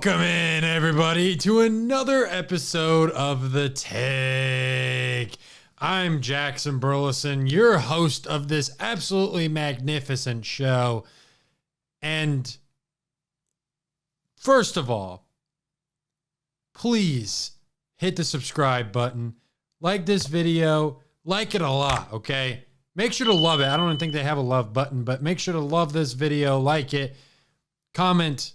Welcome in, everybody, to another episode of The Take. I'm Jackson Burleson, your host of this absolutely magnificent show. And first of all, please hit the subscribe button, like this video, like it a lot, okay? Make sure to love it. I don't even think they have a love button, but make sure to love this video, like it, comment,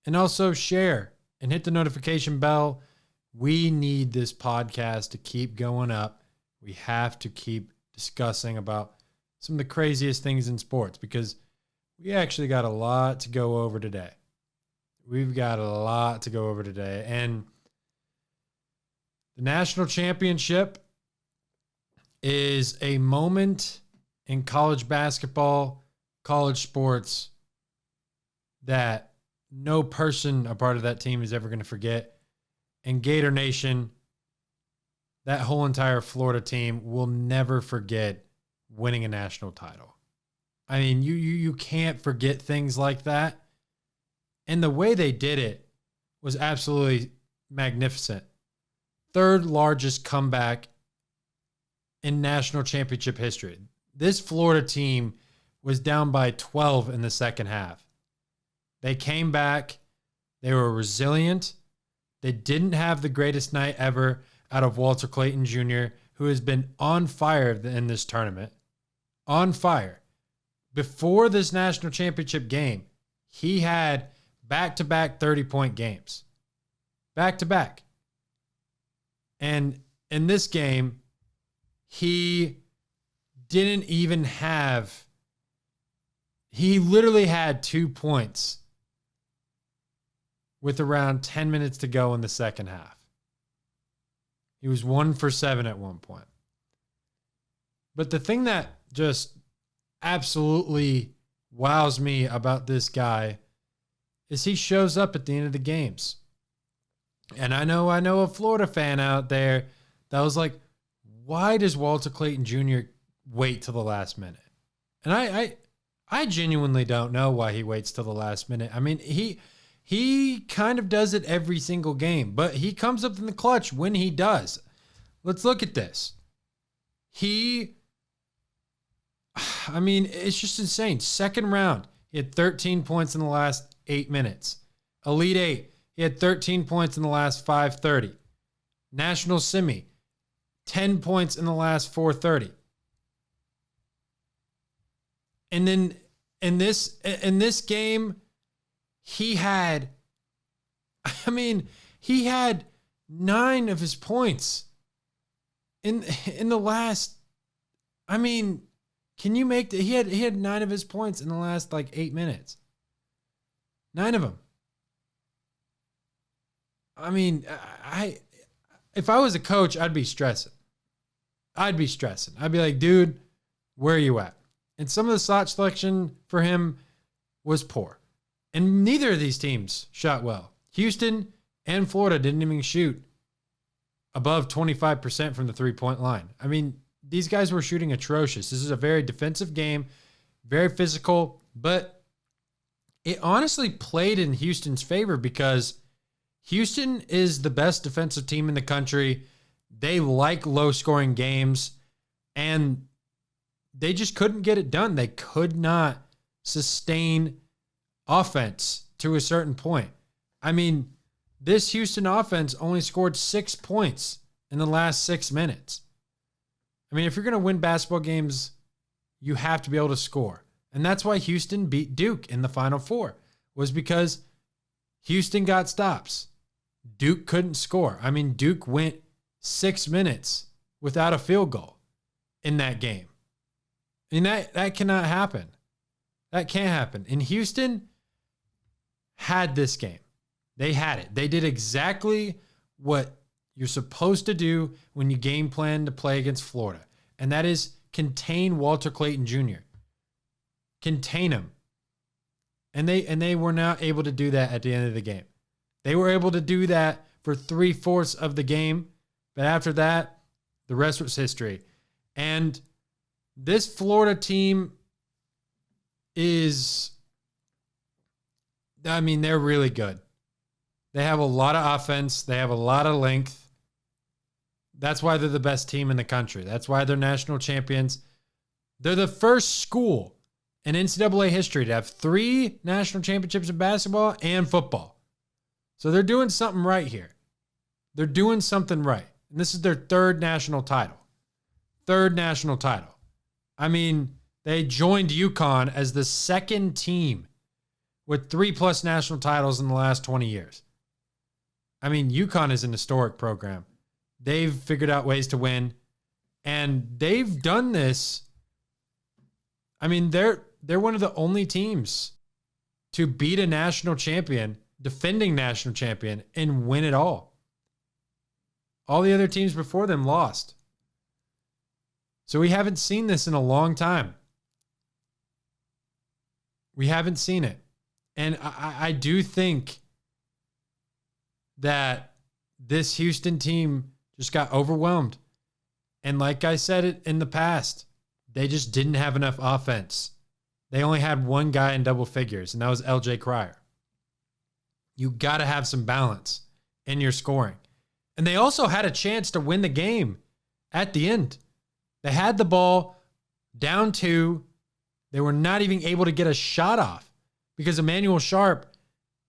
and also share and hit the notification bell. We need this podcast to keep going up. We have to keep discussing about some of the craziest things in sports because we actually got a lot to go over today. We've got a lot to go over today. And the national championship is a moment in college basketball, college sports that no person a part of that team is ever going to forget. And Gator Nation, that whole entire Florida team will never forget winning a national title. I mean, you can't forget things like that. And the way they did it was absolutely magnificent. Third largest comeback in national championship history. This Florida team was down by 12 in the second half. They came back. They were resilient. They didn't have the greatest night ever out of Walter Clayton Jr., who has been on fire in this tournament. On fire. Before this national championship game, he had back-to-back 30-point games. Back-to-back. And in this game, he didn't even have... He literally had 2 points with around 10 minutes to go in the second half. He was 1 for 7 at one point. But the thing that just absolutely wows me about this guy is he shows up at the end of the games. And I know a Florida fan out there that was like, why does Walter Clayton Jr. wait till the last minute? And I genuinely don't know why he waits till the last minute. I mean, he kind of does it every single game, but he comes up in the clutch when he does. Let's look at this. It's just insane. Second round, he had 13 points in the last 8 minutes. Elite Eight, he had 13 points in the last 5:30. National Semi, 10 points in the last 4:30. And then in this game, he had 9 of his points in the last. Can you make he had 9 of his points in the last 8 minutes. 9 of them. If I was a coach, I'd be stressing. I'd be like, dude, where are you at? And some of the shot selection for him was poor. And neither of these teams shot well. Houston and Florida didn't even shoot above 25% from the three-point line. I mean, these guys were shooting atrocious. This is a very defensive game, very physical, but it honestly played in Houston's favor because Houston is the best defensive team in the country. They like low-scoring games, and they just couldn't get it done. They could not sustain offense to a certain point. This Houston offense only scored 6 points in the last 6 minutes. If you're going to win basketball games, you have to be able to score. And that's why Houston beat Duke in the Final Four, was because Houston got stops. Duke couldn't score. Duke went 6 minutes without a field goal in that game. That cannot happen. That can't happen. And Houston had this game. They had it. They did exactly what you're supposed to do when you game plan to play against Florida. And that is contain Walter Clayton Jr. Contain him. And they were not able to do that at the end of the game. They were able to do that for 3/4 of the game. But after that, the rest was history. And this Florida team is, they're really good. They have a lot of offense. They have a lot of length. That's why they're the best team in the country. That's why they're national champions. They're the first school in NCAA history to have 3 national championships in basketball and football. So they're doing something right here. They're doing something right. And this is their 3rd national title. 3rd national title. I mean, they joined UConn as the 2nd team with 3+ national titles in the last 20 years. I mean, UConn is an historic program. They've figured out ways to win, and they've done this. I mean, they're one of the only teams to beat a national champion, defending national champion, and win it all. All the other teams before them lost. So we haven't seen this in a long time. We haven't seen it. And I do think that this Houston team just got overwhelmed. And like I said it in the past, they just didn't have enough offense. They only had one guy in double figures, and that was LJ Cryer. You got to have some balance in your scoring. And they also had a chance to win the game at the end. They had the ball down 2. They were not even able to get a shot off because Emmanuel Sharp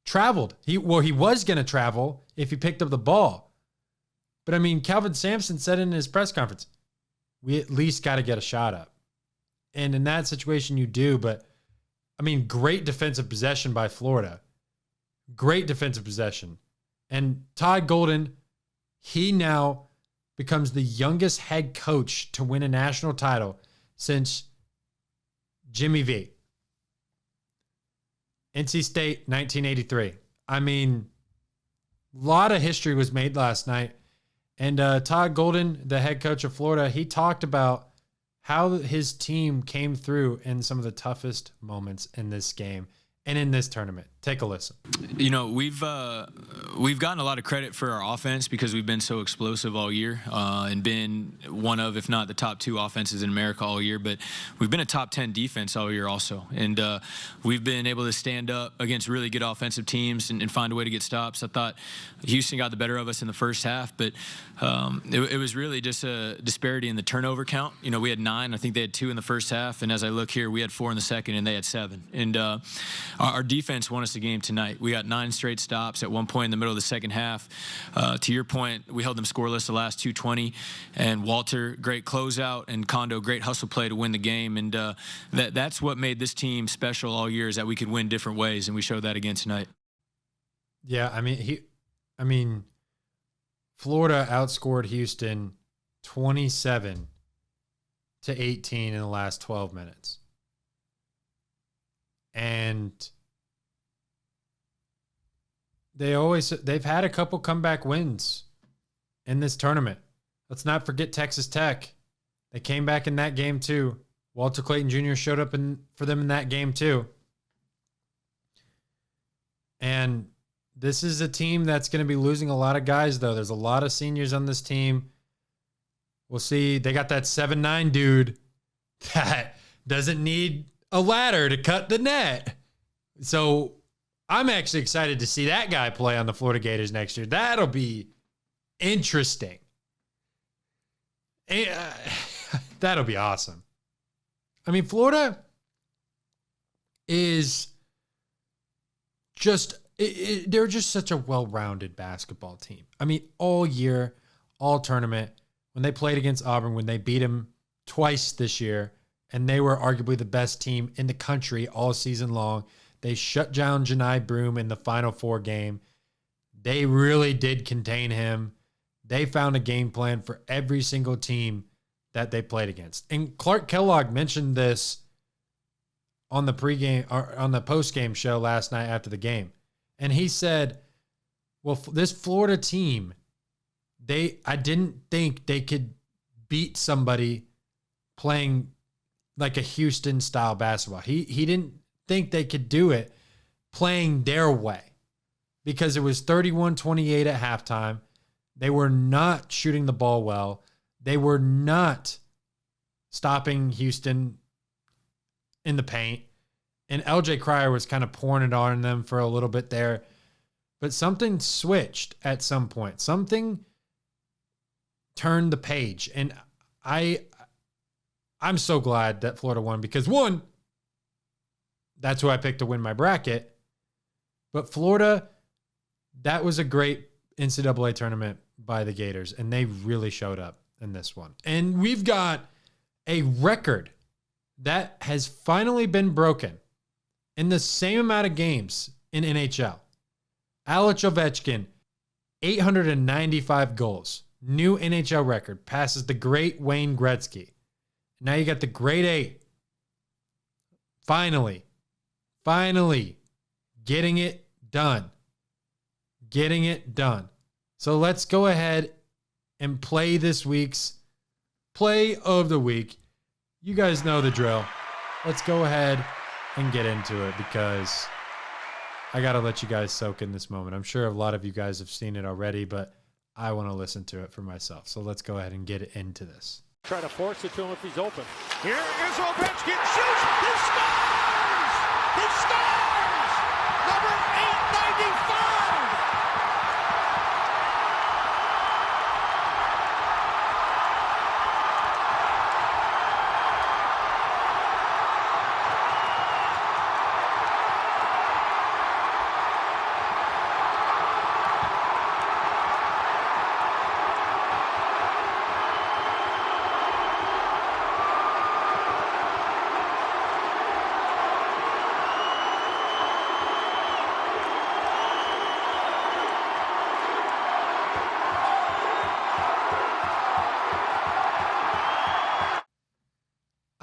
traveled. He was going to travel if he picked up the ball. But I mean, Calvin Sampson said in his press conference, we at least got to get a shot up. And in that situation, you do. But I mean, great defensive possession by Florida. Great defensive possession. And Todd Golden, he now becomes the youngest head coach to win a national title since Jimmy V. NC State, 1983. I mean, a lot of history was made last night. And Todd Golden, the head coach of Florida, he talked about how his team came through in some of the toughest moments in this game and in this tournament. Take a listen. You know, we've gotten a lot of credit for our offense because we've been so explosive all year and been one of, if not the top 2 offenses in America all year. But we've been a top 10 defense all year also. And we've been able to stand up against really good offensive teams and find a way to get stops. I thought Houston got the better of us in the first half, but it was really just a disparity in the turnover count. You know, we had 9. I think they had 2 in the first half. And as I look here, we had 4 in the second, and they had 7. And our defense won us the game tonight. We got 9 straight stops at one point in the middle of the second half. To your point, we held them scoreless the last 2:20, and Walter, great closeout, and Kondo, great hustle play to win the game. And that's what made this team special all year, is that we could win different ways, and we showed that again tonight. Yeah, I mean, Florida outscored Houston 27-18 in the last 12 minutes. And they've had a couple comeback wins in this tournament. Let's not forget Texas Tech. They came back in that game too. Walter Clayton Jr. showed up for them in that game too. And this is a team that's going to be losing a lot of guys, though. There's a lot of seniors on this team. We'll see. They got that 7'9" dude that doesn't need a ladder to cut the net. So I'm actually excited to see that guy play on the Florida Gators next year. That'll be interesting. That'll be awesome. I mean, Florida is just, they're just such a well-rounded basketball team. I mean, all year, all tournament, when they played against Auburn, when they beat them twice this year, and they were arguably the best team in the country all season long. They shut down Janai Broome in the Final Four game. They really did contain him. They found a game plan for every single team that they played against. And Clark Kellogg mentioned this on the pregame or on the postgame show last night after the game. And he said, well, this Florida team, I didn't think they could beat somebody playing like a Houston style basketball. He didn't think they could do it playing their way because it was 31-28 at halftime. They were not shooting the ball well. They were not stopping Houston in the paint. And LJ Cryer was kind of pouring it on them for a little bit there. but something switched at some point. Something turned the page. And I'm so glad that Florida won because, one, that's who I picked to win my bracket. But Florida, that was a great NCAA tournament by the Gators, and they really showed up in this one. And we've got a record that has finally been broken in the same amount of games in NHL. Alex Ovechkin, 895 goals. New NHL record. Passes the great Wayne Gretzky. Now you got the great 8. Finally getting it done. Getting it done. So let's go ahead and play this week's play of the week. You guys know the drill. Let's go ahead and get into it because I got to let you guys soak in this moment. I'm sure a lot of you guys have seen it already, but I want to listen to it for myself. So let's go ahead and get into this. Try to force it to him if he's open. Here is Ovechkin. Shoots! He scores! He scores! Number 895!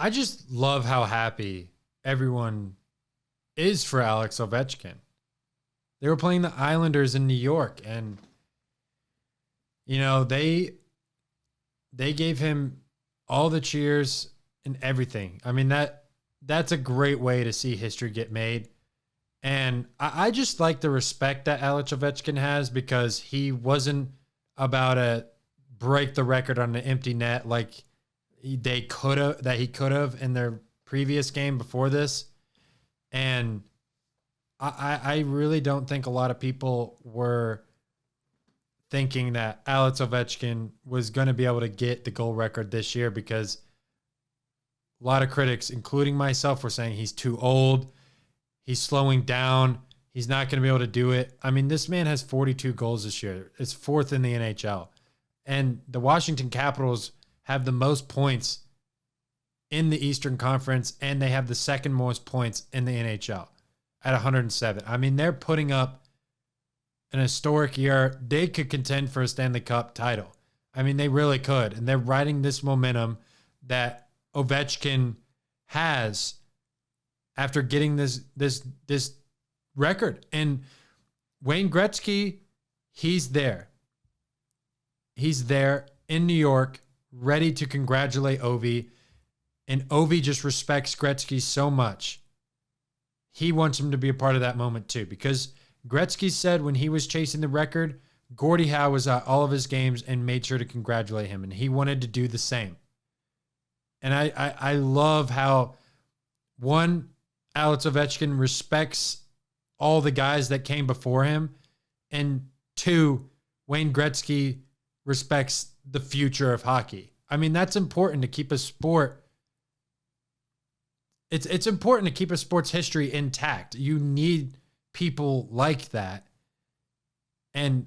I just love how happy everyone is for Alex Ovechkin. They were playing the Islanders in New York, and they gave him all the cheers and everything. I mean, that's a great way to see history get made. And I just like the respect that Alex Ovechkin has because he wasn't about to break the record on an empty net like he could have in their previous game before this. And I really don't think a lot of people were thinking that Alex Ovechkin was going to be able to get the goal record this year because a lot of critics, including myself, were saying he's too old. He's slowing down. He's not going to be able to do it. I mean, this man has 42 goals this year. It's 4th in the NHL. And the Washington Capitals have the most points in the Eastern Conference, and they have the second most points in the NHL at 107. I mean, they're putting up an historic year. They could contend for a Stanley Cup title. I mean, they really could. And they're riding this momentum that Ovechkin has after getting this record. And Wayne Gretzky, he's there. He's there in New York, ready to congratulate Ovi. And Ovi just respects Gretzky so much. He wants him to be a part of that moment too, because Gretzky said when he was chasing the record, Gordie Howe was at all of his games and made sure to congratulate him, and he wanted to do the same. And I love how, one, Alex Ovechkin respects all the guys that came before him, and two, Wayne Gretzky respects the future of hockey. I mean, that's important to keep a sport. It's important to keep a sport's history intact. You need people like that. And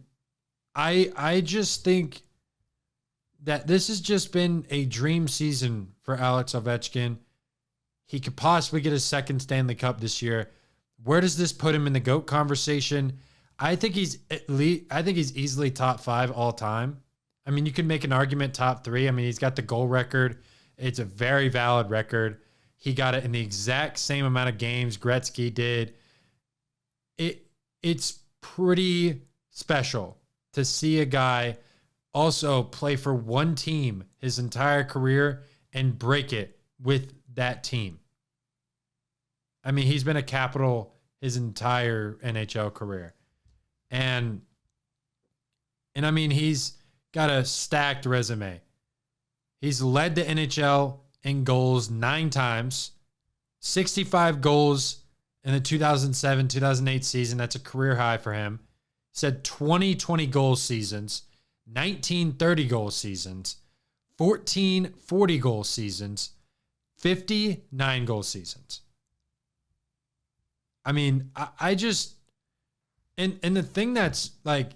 I just think that this has just been a dream season for Alex Ovechkin. He could possibly get his second Stanley Cup this year. Where does this put him in the GOAT conversation? I think he's easily top 5 all time. I mean, you could make an argument top 3. I mean, he's got the goal record. It's a very valid record. He got it in the exact same amount of games Gretzky did. It's pretty special to see a guy also play for one team his entire career and break it with that team. I mean, he's been a Capital his entire NHL career. And I mean, he's got a stacked resume. He's led the NHL in goals 9 times, 65 goals in the 2007-2008 season. That's a career high for him. said 20 20-goal seasons, 19 30-goal seasons, 14 40-goal seasons, 50 9-goal seasons. I mean, I just, and the thing that's like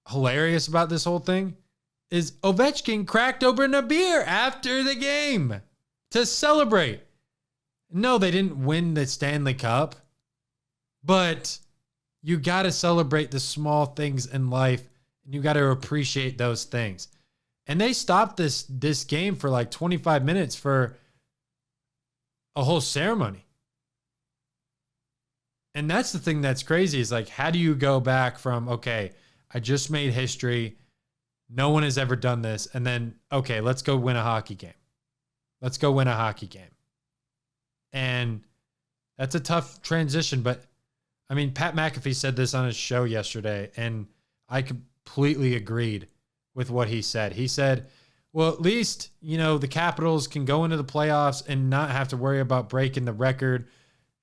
hilarious about this whole thing is Ovechkin cracked open a beer after the game to celebrate. No, they didn't win the Stanley Cup, but you got to celebrate the small things in life, and you got to appreciate those things. And they stopped this game for like 25 minutes for a whole ceremony. And that's the thing that's crazy is like, how do you go back from, okay, I just made history. No one has ever done this. And then, okay, let's go win a hockey game. Let's go win a hockey game. And that's a tough transition. But I mean, Pat McAfee said this on his show yesterday, and I completely agreed with what he said. He said, well, at least, the Capitals can go into the playoffs and not have to worry about breaking the record,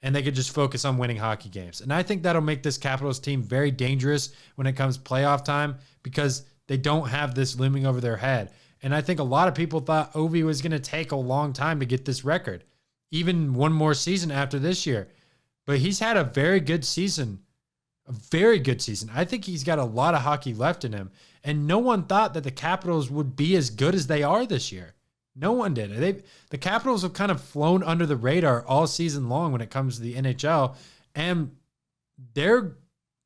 and they could just focus on winning hockey games. And I think that'll make this Capitals team very dangerous when it comes playoff time because they don't have this looming over their head. And I think a lot of people thought Ovi was going to take a long time to get this record, even one more season after this year. But he's had a very good season, a very good season. I think he's got a lot of hockey left in him. And no one thought that the Capitals would be as good as they are this year. No one did. The Capitals have kind of flown under the radar all season long when it comes to the NHL. And they're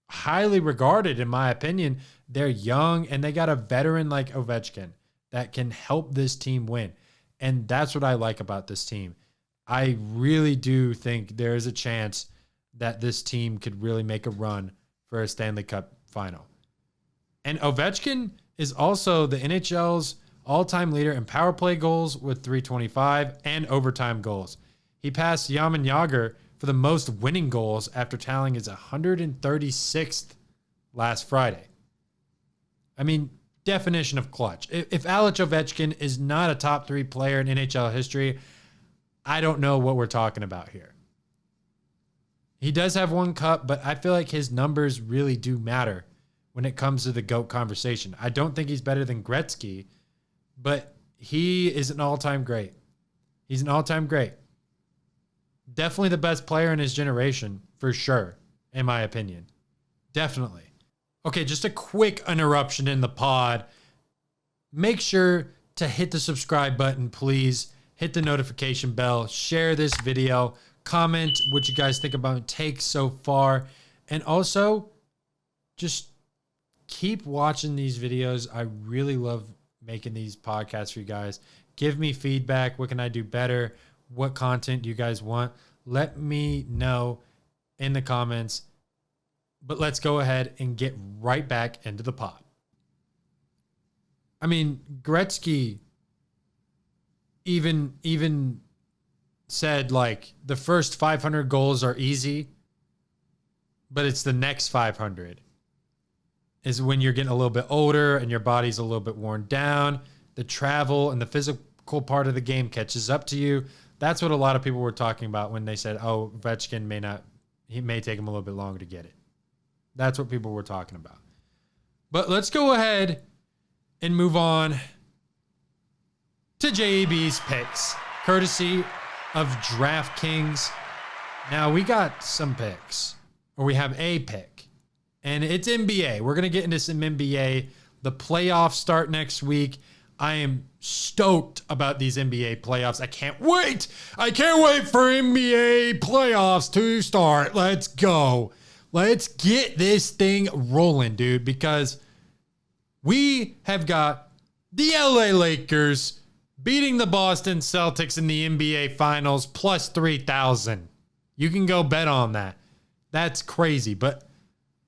highly regarded, in my opinion. They're young, and they got a veteran like Ovechkin that can help this team win. And that's what I like about this team. I really do think there is a chance that this team could really make a run for a Stanley Cup final. And Ovechkin is also the NHL's all-time leader in power play goals with 325 and overtime goals. He passed Jaromir Jagr for the most winning goals after tallying his 136th last Friday. I mean, definition of clutch. If Alex Ovechkin is not a top 3 player in NHL history, I don't know what we're talking about here. He does have one cup, but I feel like his numbers really do matter when it comes to the GOAT conversation. I don't think he's better than Gretzky, but he is an all-time great. He's an all-time great. Definitely the best player in his generation, for sure, in my opinion. Definitely. Okay, just a quick interruption in the pod. Make sure to hit the subscribe button, please. Hit the notification bell. Share this video. Comment what you guys think about takes so far. And also, just keep watching these videos. I really love making these podcasts for you guys. Give me feedback. What can I do better? What content do you guys want? Let me know in the comments. But let's go ahead and get right back into the pod. I mean, Gretzky even said, like, the first 500 goals are easy, but it's the next 500 is when you're getting a little bit older and your body's a little bit worn down. The travel and the physical part of the game catches up to you. That's what a lot of people were talking about when they said, oh, Ovechkin may take him a little bit longer to get it. That's what people were talking about. But let's go ahead and move on to JB's picks, courtesy of DraftKings. Now, we got some picks, or we have a pick, and it's NBA. We're going to get into some NBA. The playoffs start next week. I am stoked about these NBA playoffs. I can't wait. I can't wait for NBA playoffs to start. Let's go. Let's get this thing rolling, dude, because we have got the LA Lakers beating the Boston Celtics in the NBA Finals plus 3,000. You can go bet on that. That's crazy. But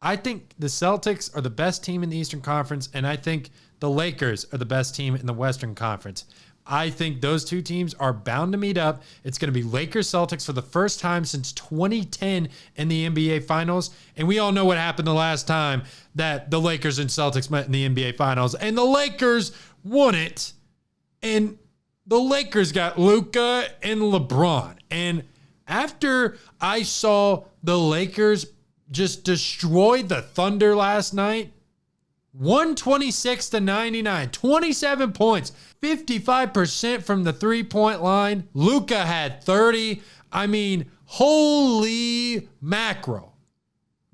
I think the Celtics are the best team in the Eastern Conference, and I think the Lakers are the best team in the Western Conference. I think those two teams are bound to meet up. It's going to be Lakers-Celtics for the first time since 2010 in the NBA Finals. And we all know what happened the last time that the Lakers and Celtics met in the NBA Finals. And the Lakers won it. And the Lakers got Luka and LeBron. And after I saw the Lakers just destroyed the Thunder last night. 126-99, 27 points, 55% from the three-point line. Luka had 30. I mean, holy mackerel.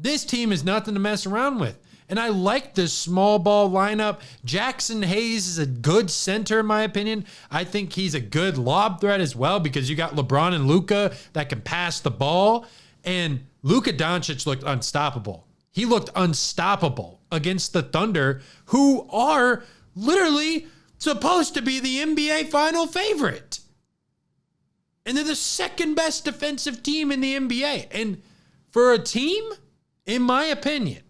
This team is nothing to mess around with. And I like this small ball lineup. Jackson Hayes is a good center, in my opinion. I think he's a good lob threat as well because you got LeBron and Luka that can pass the ball. And Luka Doncic looked unstoppable. He looked unstoppable against the Thunder, who are literally supposed to be the NBA final favorite. And they're the second best defensive team in the NBA. And for a team, in my opinion,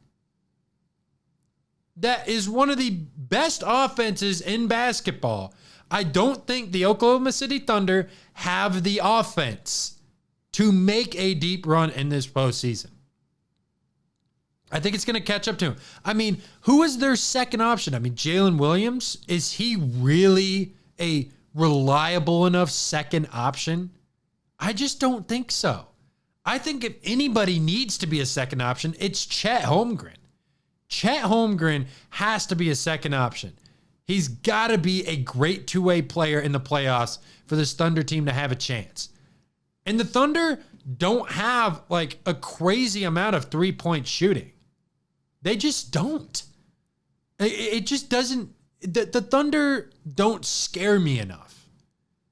that is one of the best offenses in basketball, I don't think the Oklahoma City Thunder have the offense to make a deep run in this postseason. I think it's going to catch up to him. I mean, who is their second option? I mean, Jalen Williams, is he really a reliable enough second option? I just don't think so. I think if anybody needs to be a second option, it's Chet Holmgren. Chet Holmgren has to be a second option. He's got to be a great two-way player in the playoffs for this Thunder team to have a chance. And the Thunder don't have like a crazy amount of three-point shooting. They just don't. It just doesn't. The Thunder don't scare me enough.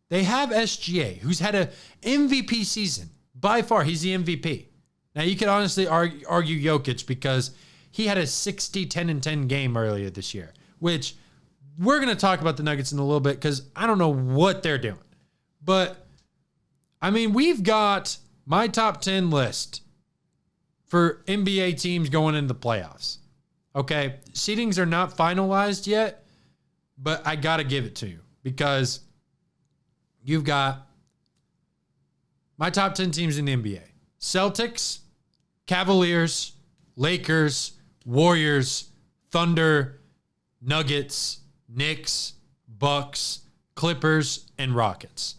They have SGA, who's had an MVP season. By far, he's the MVP. Now, you could honestly argue Jokic because he had a 60, 10, and 10 game earlier this year, which we're going to talk about the Nuggets in a little bit because I don't know what they're doing. But, I mean, we've got my top 10 list for NBA teams going into the playoffs. Okay, seedings are not finalized yet, but I got to give it to you because you've got my top 10 teams in the NBA. Celtics, Cavaliers, Lakers, Warriors, Thunder, Nuggets, Knicks, Bucks, Clippers, and Rockets.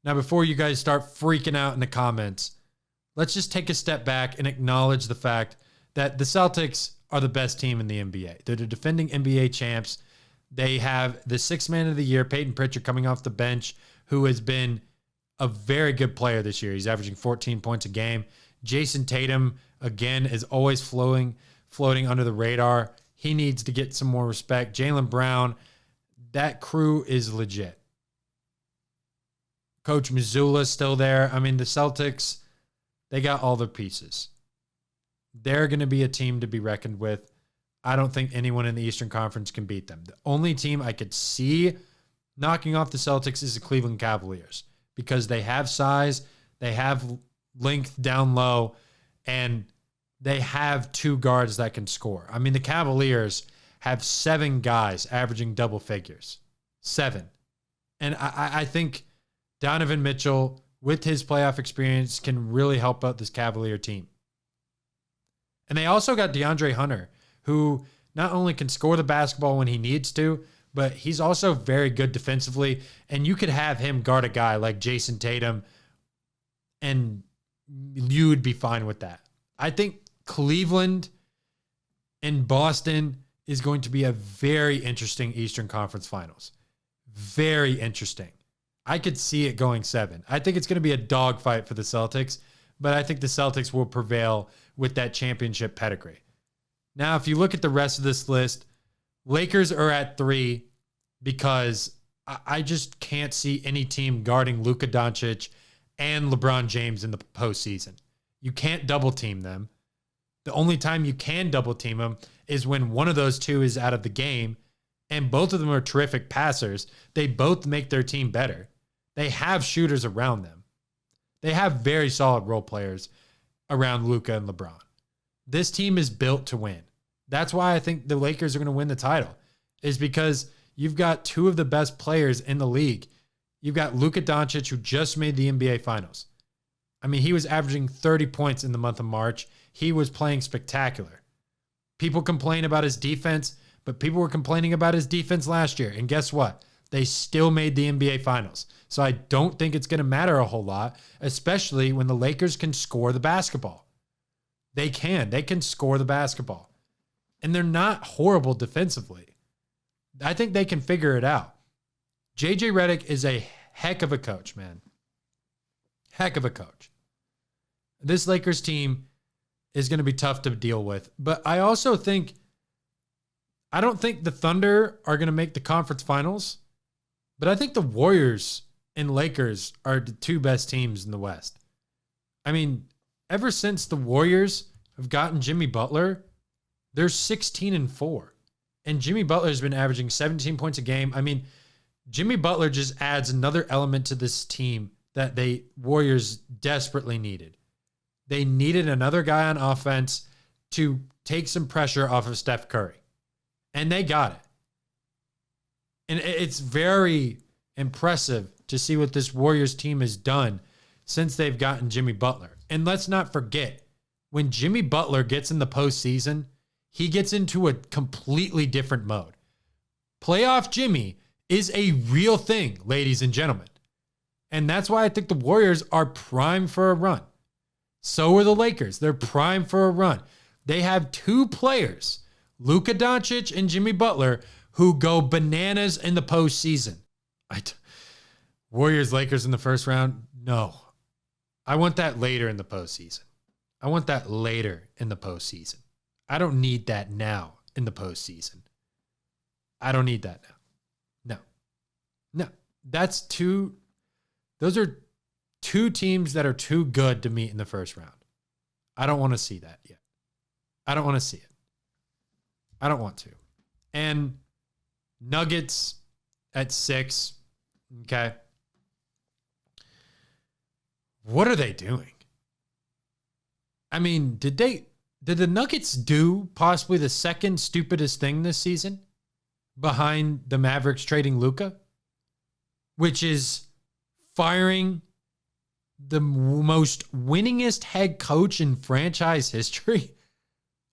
Now, before you guys start freaking out in the comments, let's just take a step back and acknowledge the fact that the Celtics are the best team in the NBA. They're the defending NBA champs. They have the sixth man of the year, Peyton Pritchard, coming off the bench, who has been a very good player this year. He's averaging 14 points a game. Jason Tatum, again, is always floating under the radar. He needs to get some more respect. Jaylen Brown, that crew is legit. Coach Missoula's still there. I mean, the Celtics, they got all their pieces. They're going to be a team to be reckoned with. I don't think anyone in the Eastern Conference can beat them. The only team I could see knocking off the Celtics is the Cleveland Cavaliers because they have size, they have length down low, and they have two guards that can score. I mean, the Cavaliers have 7 guys averaging double figures. 7. And I think Donovan Mitchell, with his playoff experience, can really help out this Cavalier team. And they also got DeAndre Hunter, who not only can score the basketball when he needs to, but he's also very good defensively. And you could have him guard a guy like Jason Tatum, and you would be fine with that. I think Cleveland and Boston is going to be a very interesting Eastern Conference Finals. Very interesting. I could see it going 7. I think it's going to be a dogfight for the Celtics, but I think the Celtics will prevail with that championship pedigree. Now, if you look at the rest of this list, Lakers are at 3 because I just can't see any team guarding Luka Doncic and LeBron James in the postseason. You can't double team them. The only time you can double team them is when one of those two is out of the game, and both of them are terrific passers. They both make their team better. They have shooters around them. They have very solid role players around Luka and LeBron. This team is built to win. That's why I think the Lakers are going to win the title, is because you've got two of the best players in the league. You've got Luka Doncic, who just made the NBA Finals. I mean, he was averaging 30 points in the month of March. He was playing spectacular. People complain about his defense, but people were complaining about his defense last year. And guess what? They still made the NBA Finals. So I don't think it's going to matter a whole lot, especially when the Lakers can score the basketball. They can score the basketball. And they're not horrible defensively. I think they can figure it out. JJ Redick is a heck of a coach, man. Heck of a coach. This Lakers team is going to be tough to deal with. But I also think, I don't think the Thunder are going to make the conference finals. But I think the Warriors and Lakers are the two best teams in the West. I mean, ever since the Warriors have gotten Jimmy Butler, they're 16-4. And Jimmy Butler has been averaging 17 points a game. I mean, Jimmy Butler just adds another element to this team that the Warriors desperately needed. They needed another guy on offense to take some pressure off of Steph Curry. And they got it. And it's very impressive to see what this Warriors team has done since they've gotten Jimmy Butler. And let's not forget, when Jimmy Butler gets in the postseason, he gets into a completely different mode. Playoff Jimmy is a real thing, ladies and gentlemen. And that's why I think the Warriors are prime for a run. So are the Lakers. They're prime for a run. They have two players, Luka Doncic and Jimmy Butler, who go bananas in the postseason. Warriors, Lakers in the first round? No. I want that later in the postseason. I want that later in the postseason. I don't need that now in the postseason. I don't need that now. No. Those are two teams that are too good to meet in the first round. I don't want to see that yet. I don't want to see it. I don't want to. And Nuggets at 6. Okay. What are they doing? I mean, did the Nuggets do possibly the second stupidest thing this season behind the Mavericks trading Luka, which is firing the most winningest head coach in franchise history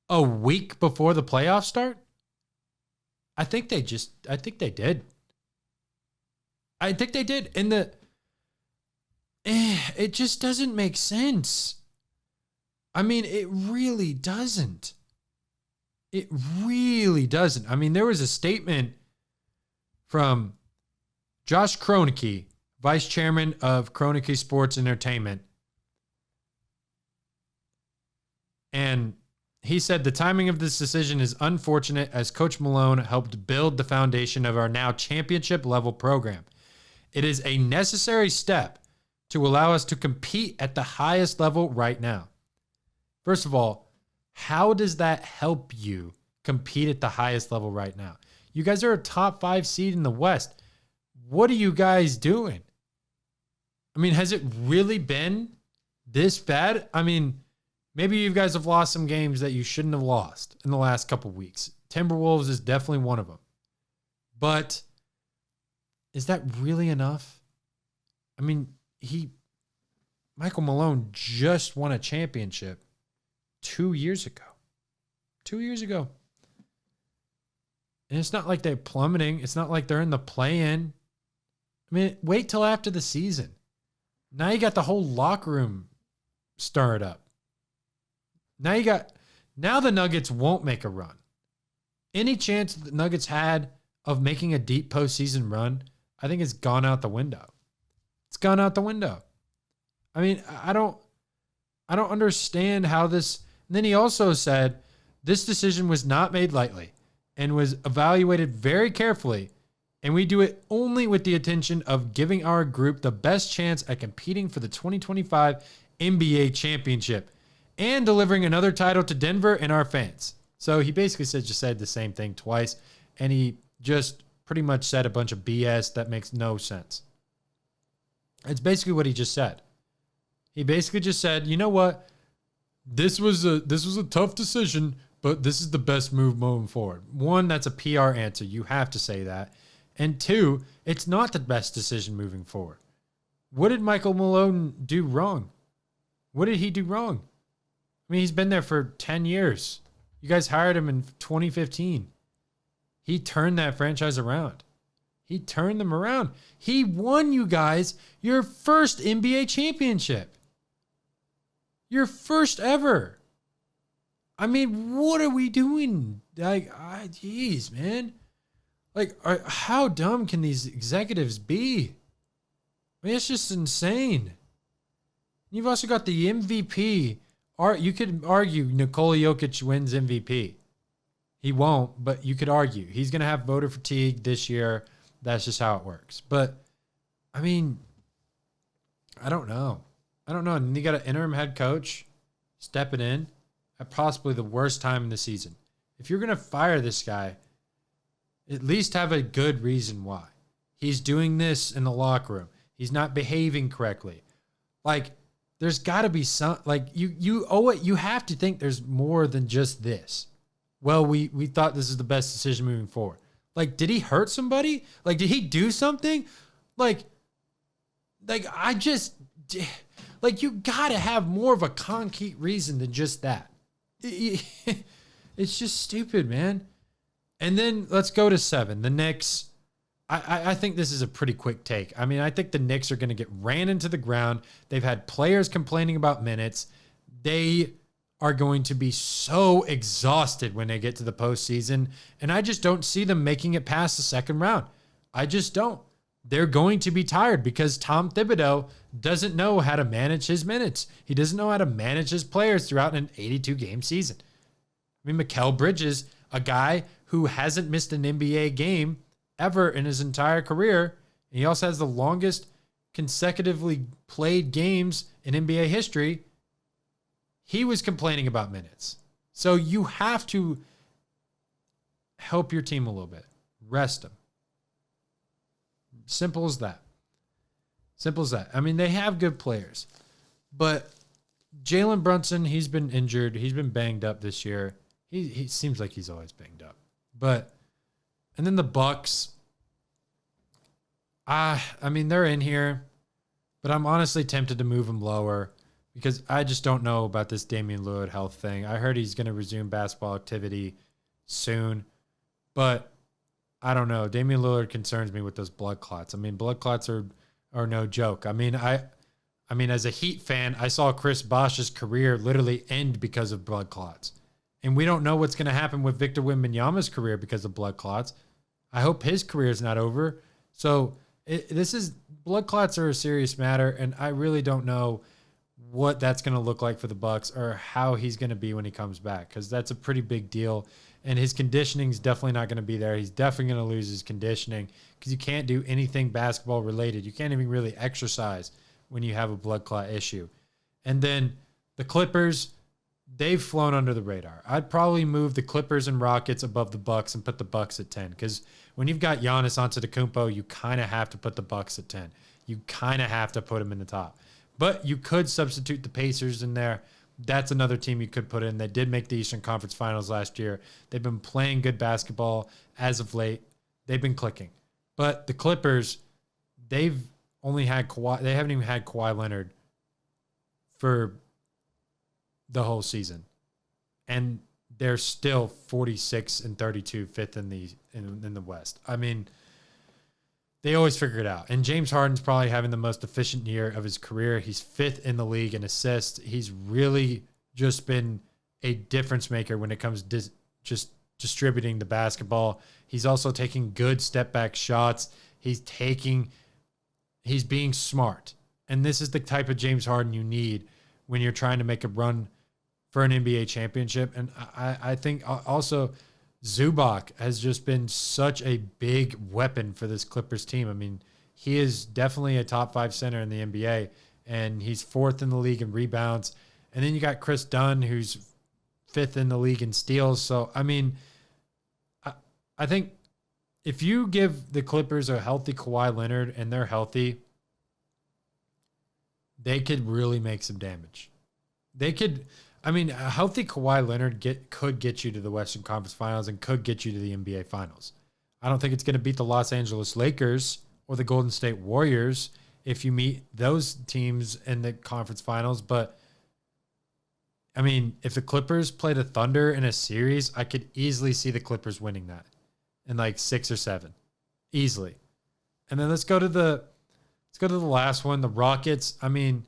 a week before the playoffs start? I think they did. I think they did. And it just doesn't make sense. I mean, it really doesn't. It really doesn't. I mean, there was a statement from Josh Kroenke, vice chairman of Kroenke Sports Entertainment. And he said, the timing of this decision is unfortunate as Coach Malone helped build the foundation of our now championship level program. It is a necessary step to allow us to compete at the highest level right now. First of all, how does that help you compete at the highest level right now? You guys are a top 5 seed in the West. What are you guys doing? I mean, has it really been this bad? I mean, maybe you guys have lost some games that you shouldn't have lost in the last couple of weeks. Timberwolves is definitely one of them. But is that really enough? I mean, Michael Malone just won a championship 2 years ago. 2 years ago. And it's not like they're plummeting. It's not like they're in the play-in. I mean, wait till after the season. Now you got the whole locker room stirred up. Now the Nuggets won't make a run. Any chance the Nuggets had of making a deep postseason run, I think it's gone out the window. It's gone out the window. I mean, I don't understand how this. And then he also said this decision was not made lightly and was evaluated very carefully, and we do it only with the intention of giving our group the best chance at competing for the 2025 NBA championship and delivering another title to Denver and our fans. So he basically said the same thing twice, and he just pretty much said a bunch of BS that makes no sense. It's basically what he just said. He basically just said, you know what? This was a tough decision, but this is the best move moving forward. One, that's a PR answer. You have to say that. And two, it's not the best decision moving forward. What did Michael Malone do wrong? What did he do wrong? I mean, he's been there for 10 years. You guys hired him in 2015. He turned that franchise around. He turned them around. He won you guys your first NBA championship. Your first ever. I mean, what are we doing? Like, jeez, man. Like, how dumb can these executives be? I mean, it's just insane. You've also got the MVP. You could argue Nikola Jokic wins MVP. He won't, but you could argue. He's going to have voter fatigue this year. That's just how it works. But, I mean, I don't know. And you got an interim head coach stepping in at possibly the worst time in the season. If you're going to fire this guy, at least have a good reason why. He's doing this in the locker room. He's not behaving correctly. Like, there's got to be some, like, you owe it. You have to think there's more than just this. Well, we thought this is the best decision moving forward. Like, did he hurt somebody? Like, did he do something? Like I just, like, you got to have more of a concrete reason than just that. It's just stupid, man. And then let's go to 7. The Knicks. I think this is a pretty quick take. I mean, I think the Knicks are going to get ran into the ground. They've had players complaining about minutes. They are going to be so exhausted when they get to the postseason. And I just don't see them making it past the second round. I just don't. They're going to be tired because Tom Thibodeau doesn't know how to manage his minutes. He doesn't know how to manage his players throughout an 82-game season. I mean, Mikal Bridges, a guy who hasn't missed an NBA game ever in his entire career. And he also has the longest consecutively played games in NBA history. He was complaining about minutes. So you have to help your team a little bit. Rest them. Simple as that. Simple as that. I mean, they have good players. But Jalen Brunson, he's been injured. He's been banged up this year. He seems like he's always banged up. And then the Bucks. I mean, they're in here, but I'm honestly tempted to move them lower because I just don't know about this Damian Lillard health thing. I heard he's going to resume basketball activity soon, but I don't know. Damian Lillard concerns me with those blood clots. I mean, blood clots are no joke. I mean, as a Heat fan, I saw Chris Bosh's career literally end because of blood clots. And we don't know what's going to happen with Victor Wembanyama's career because of blood clots. I hope his career is not over. So blood clots are a serious matter, and I really don't know what that's going to look like for the Bucks or how he's going to be when he comes back, because that's a pretty big deal. And his conditioning is definitely not going to be there. He's definitely going to lose his conditioning because you can't do anything basketball related. You can't even really exercise when you have a blood clot issue. And then the Clippers, they've flown under the radar. I'd probably move the Clippers and Rockets above the Bucks and put the Bucks at 10, because when you've got Giannis Antetokounmpo, you kind of have to put the Bucks at 10. You kind of have to put them in the top. But you could substitute the Pacers in there. That's another team you could put in. They did make the Eastern Conference Finals last year. They've been playing good basketball as of late. They've been clicking. But the Clippers, they've only had Kawhi. They haven't even had Kawhi Leonard for the whole season. And they're still 46 and 32, fifth in the West. I mean, they always figure it out. And James Harden's probably having the most efficient year of his career. He's fifth in the league in assists. He's really just been a difference maker when it comes to just distributing the basketball. He's also taking good step back shots. He's being smart. And this is the type of James Harden you need when you're trying to make a run for an NBA championship. And I think also Zubac has just been such a big weapon for this Clippers team. I mean, he is definitely a top 5 center in the NBA, and he's 4th in the league in rebounds. And then you got Chris Dunn, who's 5th in the league in steals. So, I mean, I think if you give the Clippers a healthy Kawhi Leonard and they're healthy, they could really make some damage. A healthy Kawhi Leonard could get you to the Western Conference Finals and could get you to the NBA Finals. I don't think it's going to beat the Los Angeles Lakers or the Golden State Warriors if you meet those teams in the conference finals. But, I mean, if the Clippers play the Thunder in a series, I could easily see the Clippers winning that in like 6 or 7. Easily. And then let's go to the last one, the Rockets. I mean,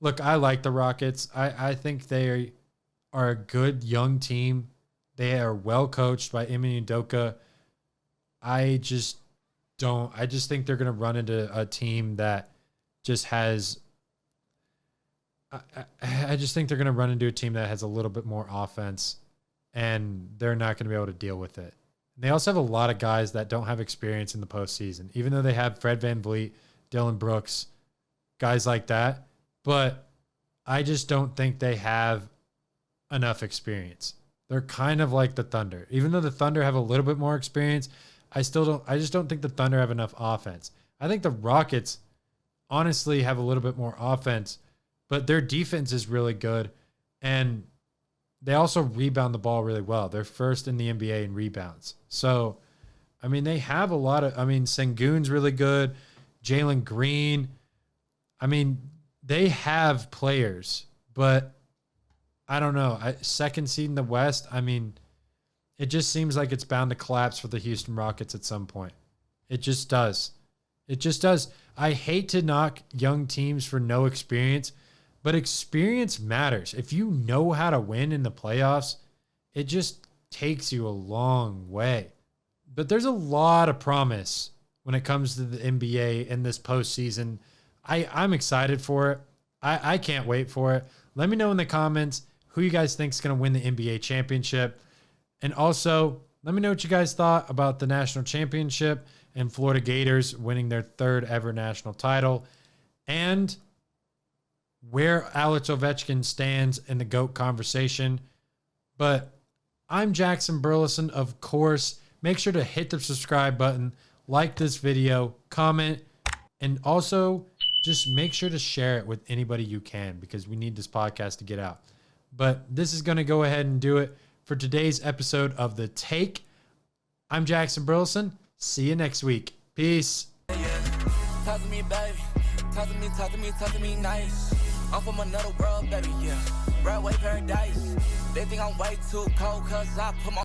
look, I like the Rockets. I think they're are a good young team. They are well coached by Ime Udoka. I just think they're going to run into a team that just has. I just think they're going to run into a team that has a little bit more offense, and they're not going to be able to deal with it. They also have a lot of guys that don't have experience in the postseason, even though they have Fred VanVleet, Dylan Brooks, guys like that. But I just don't think they have enough experience. They're kind of like the Thunder. Even though the Thunder have a little bit more experience, I just don't think the Thunder have enough offense. I think the Rockets honestly have a little bit more offense, but their defense is really good. And they also rebound the ball really well. They're first in the NBA in rebounds. So, I mean, they have a lot of, Sengun's really good. Jalen Green. I mean, they have players, but I don't know. Second seed in the West, it just seems like it's bound to collapse for the Houston Rockets at some point. It just does. It just does. I hate to knock young teams for no experience, but experience matters. If you know how to win in the playoffs, it just takes you a long way. But there's a lot of promise when it comes to the NBA in this postseason. I'm excited for it. I can't wait for it. Let me know in the comments who you guys think is going to win the NBA championship. And also, let me know what you guys thought about the national championship and Florida Gators winning their third ever national title. And where Alex Ovechkin stands in the GOAT conversation. But I'm Jackson Burleson, of course. Make sure to hit the subscribe button, like this video, comment, and also just make sure to share it with anybody you can because we need this podcast to get out. But this is going to go ahead and do it for today's episode of The Take. I'm Jackson Burleson. See you next week. Peace. Talk to me, baby. Talk to me nice. I'm from another world, baby, yeah. Broadway paradise. They think I'm way too cold, cause I put my